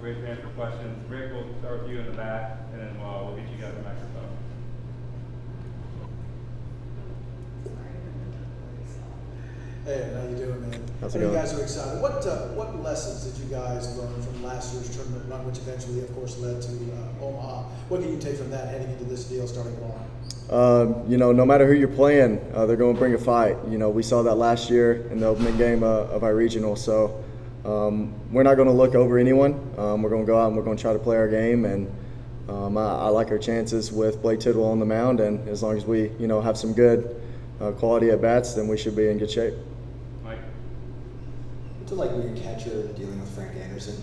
raise your hand for questions. Rick, we'll start with you in the back, and then we'll get you guys a microphone. Hey, how you doing, man? How's it You going? guys are excited. What lessons did you guys learn from last year's tournament run, which eventually, of course, led to Omaha? What can you take from that heading into this deal starting tomorrow? No matter who you're playing, they're going to bring a fight. We saw that last year in the opening game of our regional. So we're not going to look over anyone. We're going to go out and we're going to try to play our game. And I like our chances with Blake Tidwell on the mound. And as long as we, have some good quality at bats, then we should be in good shape. Mike? What's it like when you're catcher dealing with Frank Anderson?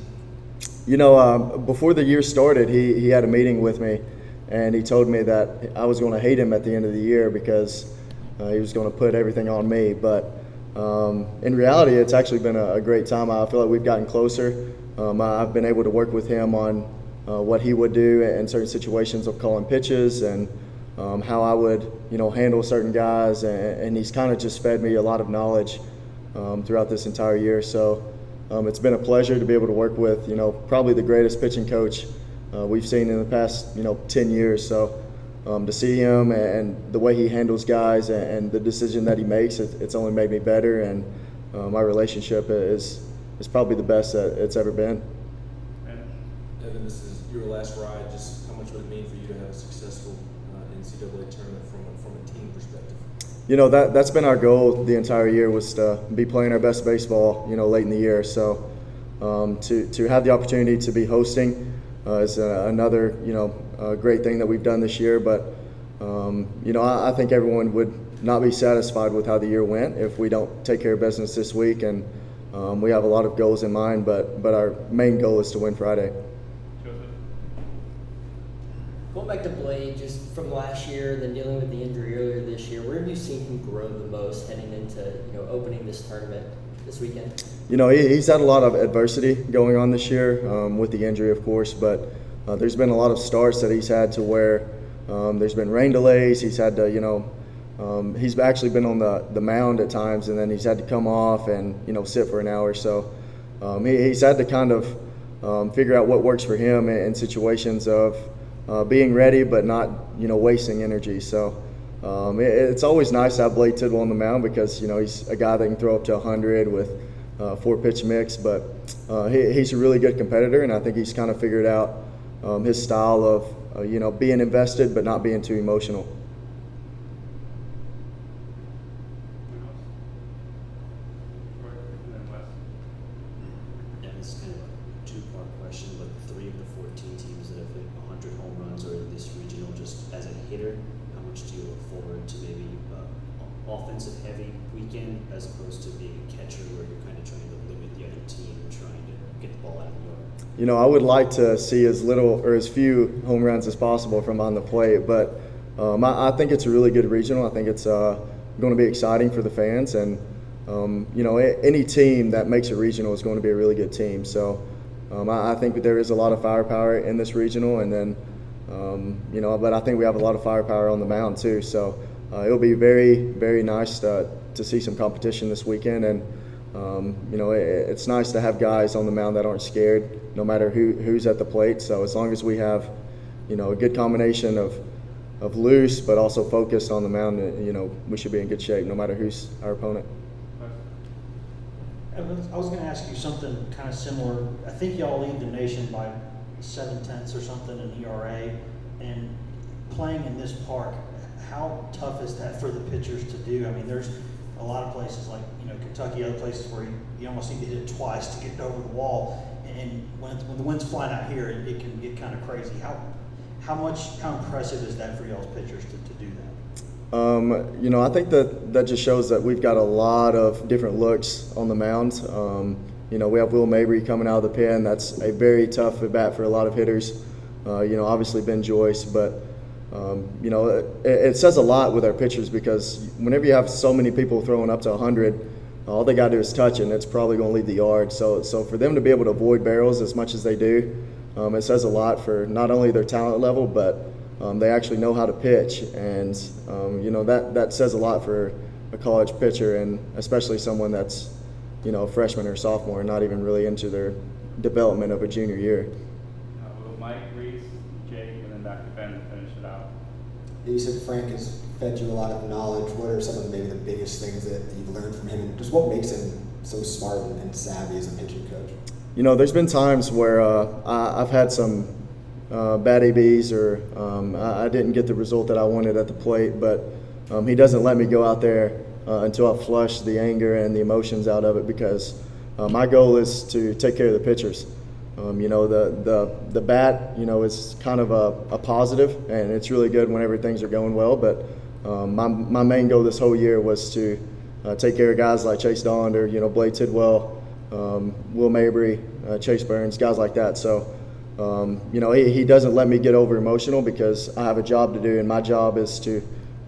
Before the year started, he had a meeting with me. And he told me that I was going to hate him at the end of the year because he was going to put everything on me. But in reality, it's actually been a great time. I feel like we've gotten closer. I've been able to work with him on what he would do in certain situations of calling pitches and how I would, handle certain guys. And he's kind of just fed me a lot of knowledge throughout this entire year. So it's been a pleasure to be able to work with, probably the greatest pitching coach we've seen in the past, 10 years. So to see him and the way he handles guys and the decision that he makes, it's only made me better. And my relationship is probably the best that it's ever been. Evan, this is your last ride. Just how much would it mean for you to have a successful NCAA tournament from a team perspective? That's been our goal the entire year, was to be playing our best baseball, late in the year. So to have the opportunity to be hosting is another, great thing that we've done this year. But, I think everyone would not be satisfied with how the year went if we don't take care of business this week. And we have a lot of goals in mind, but our main goal is to win Friday. Going back to Blade, just from last year, then dealing with the injury earlier this year, where have you seen him grow the most heading into, opening this tournament this weekend? He's had a lot of adversity going on this year with the injury, of course, but there's been a lot of starts that he's had to where there's been rain delays. He's had to, he's actually been on the mound at times, and then he's had to come off and, sit for an hour. So he's had to kind of figure out what works for him in situations of being ready but not, wasting energy. So it's always nice to have Blake Tidwell on the mound because, he's a guy that can throw up to 100 with 4-pitch mix. But he's a really good competitor, and I think he's kind of figured out his style of, being invested but not being too emotional. Yeah, this is kind of a two-part question, but 3 of the 14 teams that have hit 100 home runs are in this regional. Just as a hitter, how much do you look forward to maybe offensive-heavy weekend as opposed to being a catcher where you're kind of trying to limit the other team and trying to get the ball out of the yard? I would like to see as little or as few home runs as possible from on the plate, but I think it's a really good regional. I think it's going to be exciting for the fans, and any team that makes a regional is going to be a really good team. So I think that there is a lot of firepower in this regional, and then but I think we have a lot of firepower on the mound too. So it'll be very, very nice to see some competition this weekend, and it's nice to have guys on the mound that aren't scared, no matter who's at the plate. So as long as we have, a good combination of loose but also focused on the mound, we should be in good shape, no matter who's our opponent. I was going to ask you something kind of similar. I think y'all lead the nation by 0.7 or something in ERA, and playing in this park, how tough is that for the pitchers to do? I mean, there's a lot of places like Kentucky, other places where you almost need to hit it twice to get over the wall, and when the wind's flying out here, it can get kind of crazy. How impressive is that for y'all's pitchers to do that? I think that just shows that we've got a lot of different looks on the mound. We have Will Mabry coming out of the pen. That's a very tough at bat for a lot of hitters. Obviously Ben Joyce, but it says a lot with our pitchers because whenever you have so many people throwing up to 100, all they got to do is touch it, and it's probably going to leave the yard. So for them to be able to avoid barrels as much as they do, it says a lot for not only their talent level, but they actually know how to pitch, and that says a lot for a college pitcher, and especially someone that's a freshman or sophomore, not even really into their development of a junior year. With Mike, Reese, Jake, and then back to Ben to finish it out. You said Frank has fed you a lot of knowledge. What are some of maybe the biggest things that you've learned from him, and just what makes him so smart and savvy as a pitching coach? You know, there's been times where I've had some bad ABs, or I didn't get the result that I wanted at the plate, but he doesn't let me go out there until I flush the anger and the emotions out of it, because my goal is to take care of the pitchers. You know, the bat, you know, is kind of a positive, and it's really good whenever things are going well, but my main goal this whole year was to take care of guys like Chase Dollander, you know, Blade Tidwell, Will Mabry, Chase Burns, guys like that. So, you know, he doesn't let me get over emotional, because I have a job to do, and my job is to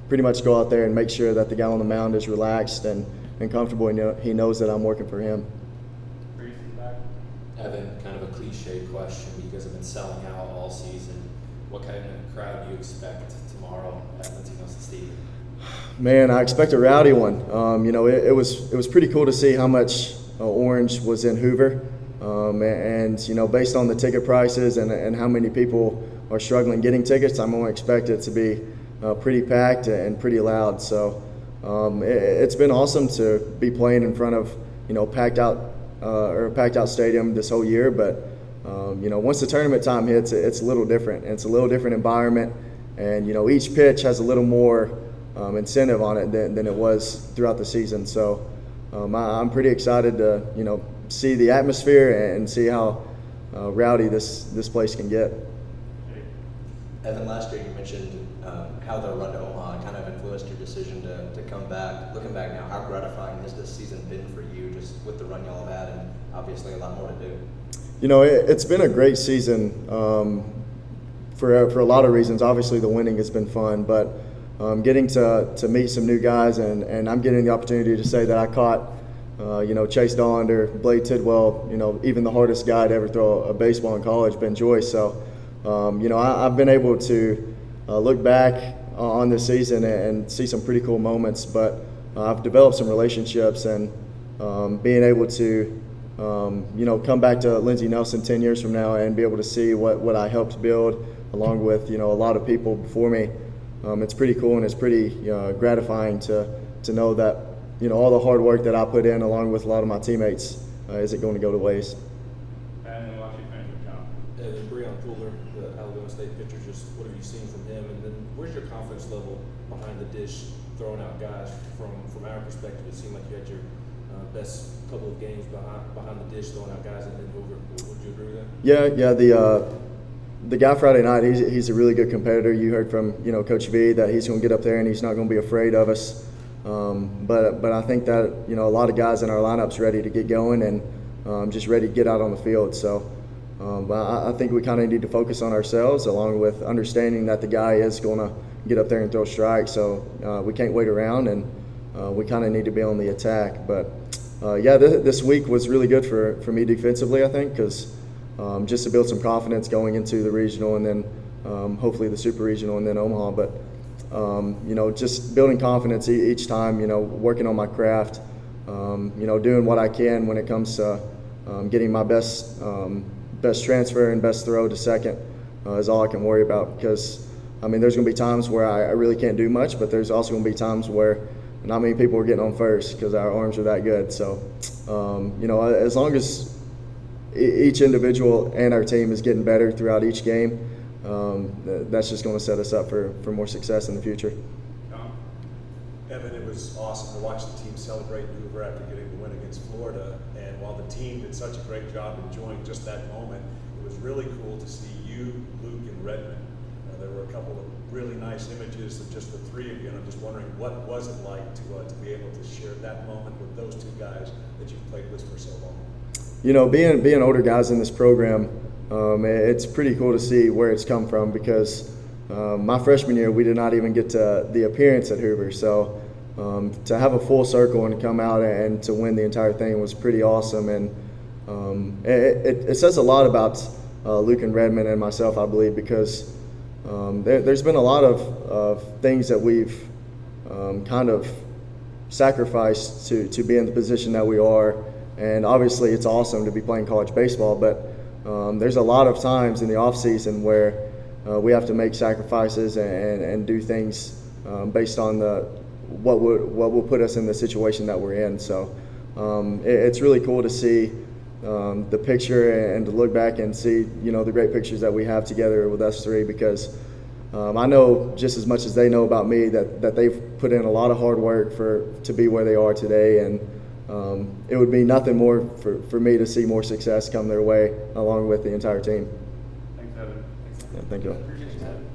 pretty much go out there and make sure that the guy on the mound is relaxed and comfortable, and he knows that I'm working for him. Reese is back. Evan, kind of a cliche question. You guys have been selling out all season. What kind of crowd do you expect tomorrow at Lindsey Nelson Stadium? Man, I expect a rowdy one. You know, it was pretty cool to see how much orange was in Hoover, and you know, based on the ticket prices and how many people are struggling getting tickets, I'm going to expect it to be pretty packed and pretty loud. So it's been awesome to be playing in front of, you know, packed out stadium this whole year. But you know, once the tournament time hits, it's a little different. It's a little different environment, and you know, each pitch has a little more incentive on it than it was throughout the season. So I'm pretty excited to, you know, see the atmosphere and see how rowdy this place can get. Evan, last year you mentioned how the run to Omaha kind of influenced your decision to come back. Looking back now, how gratifying has this season been for you, just with the run y'all have had, and obviously a lot more to do? You know, it's been a great season for a lot of reasons. Obviously, the winning has been fun, but getting to meet some new guys, and I'm getting the opportunity to say that I caught, you know, Chase Dollander, Blade Tidwell, you know, even the hardest guy to ever throw a baseball in college, Ben Joyce. So, you know, I've been able to look back on this season and see some pretty cool moments, but I've developed some relationships, and being able to, you know, come back to Lindsey Nelson 10 years from now and be able to see what I helped build along with, you know, a lot of people before me. It's pretty cool, and it's pretty gratifying to know that, you know, all the hard work that I put in along with a lot of my teammates isn't going to go to waste. And then we'll actually finish with John. Evan, Breon Fuller, the Alabama State pitcher, just what have you seen from him? And then where's your confidence level behind the dish, throwing out guys? From our perspective, it seemed like you had your best couple of games behind the dish, throwing out guys in Hoover. Would you agree with that? Yeah. The guy Friday night, he's a really good competitor. You heard from, you know, Coach V that he's going to get up there and he's not going to be afraid of us. But I think that, you know, a lot of guys in our lineup's ready to get going and just ready to get out on the field. So I think we kind of need to focus on ourselves, along with understanding that the guy is going to get up there and throw strikes. So we can't wait around, and we kind of need to be on the attack. But yeah, this week was really good for me defensively, I think, because just to build some confidence going into the regional, and then hopefully the super regional, and then Omaha. But you know, just building confidence each time, you know, working on my craft, you know, doing what I can when it comes to getting my best transfer and best throw to second is all I can worry about. Because, I mean, there's going to be times where I really can't do much, but there's also going to be times where not many people are getting on first because our arms are that good. So, you know, as long as each individual and our team is getting better throughout each game, that's just going to set us up for more success in the future. John? Evan, it was awesome to watch the team celebrate Hoover after getting the win against Florida. And while the team did such a great job enjoying just that moment, it was really cool to see you, Luke, and Redmond. There were a couple of really nice images of just the three of you, and I'm just wondering, what was it like to be able to share that moment with those two guys that you've played with for so long? You know, being older guys in this program, it's pretty cool to see where it's come from, because my freshman year we did not even get to the appearance at Hoover. So to have a full circle and come out and to win the entire thing was pretty awesome. And it says a lot about Luke and Redmond and myself, I believe, because there's been a lot of things that we've kind of sacrificed to be in the position that we are. And obviously it's awesome to be playing college baseball, but there's a lot of times in the off season where we have to make sacrifices and do things based on what will put us in the situation that we're in. So it's really cool to see the picture and to look back and see, the great pictures that we have together with us three, because I know just as much as they know about me that they've put in a lot of hard work to be where they are today, and it would be nothing more for me to see more success come their way along with the entire team. Thanks, Evan. Yeah, thank you. Appreciate you, Ted.